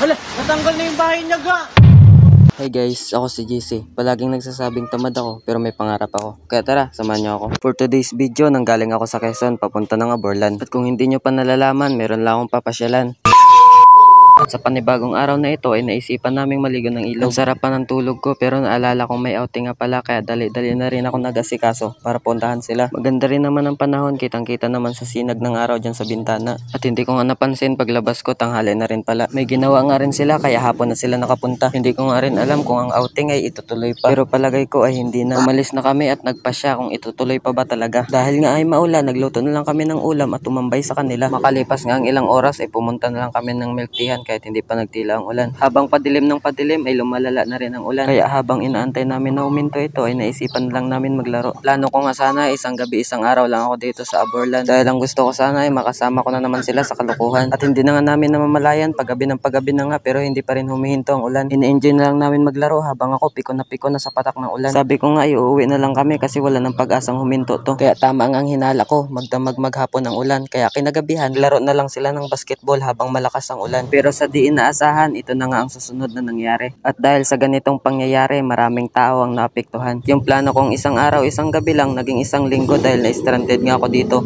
Hala, natanggal na yung bahay niya ga. Hey guys, ako si JC. Palaging nagsasabing tamad ako pero may pangarap ako. Kaya tara, samahan niyo ako. For today's video, nanggaling ako sa Quezon papunta ng Aborlan. At kung hindi niyo pa nalalaman, meron lang akong papasyalan. At sa panibagong araw na ito ay naisipan naming maligo ng ilog. Ang sarap pa ng tulog ko pero naalala kong may outing nga pala kaya dali-dali na rin ako nag-asikaso para puntahan sila. Maganda rin naman ang panahon, kitang-kita naman sa sinag ng araw dyan sa bintana. At hindi ko nga napansin paglabas ko tanghali na rin pala. May ginawa nga rin sila kaya hapon na sila nakapunta. Hindi ko nga rin alam kung ang outing ay itutuloy pa. Pero palagay ko ay hindi na. Umalis na kami at nagpasya kung itutuloy pa ba talaga. Dahil nga ay maulan, nagluto na lang kami ng ulam at tumambay sa kanila. Makalipas nga ang ilang oras ay pumunta na lang kami ng milk teahan kahit hindi pa nagtila ang ulan. Habang padilim ng padilim ay lumalala na rin ang ulan. Kaya habang inaantay namin na uminto ito ay naisipan lang namin maglaro. Plano ko nga sana isang gabi isang araw lang ako dito sa Aborlan. Dahil ang gusto ko sana ay makasama ko na naman sila sa kalokohan. At hindi na nga namin namamalayan paggabi ng paggabi na nga pero hindi pa rin humihinto ang ulan. Ine-enjoy na lang namin maglaro habang ako piko na sa patak ng ulan. Sabi ko nga ay uuwi na lang kami kasi wala nang pag-asang huminto to. Kaya tama ang hinala ko, magdamag maghapon ang ulan. Kaya kinagabihan, laro na lang sila ng basketball habang malakas ang ulan. Pero sa diin inaasahan, ito na nga ang susunod na nangyari. At dahil sa ganitong pangyayari, maraming tao ang naapektuhan. Yung plano kong isang araw, isang gabi lang, naging isang linggo dahil na-stranded nga ako dito.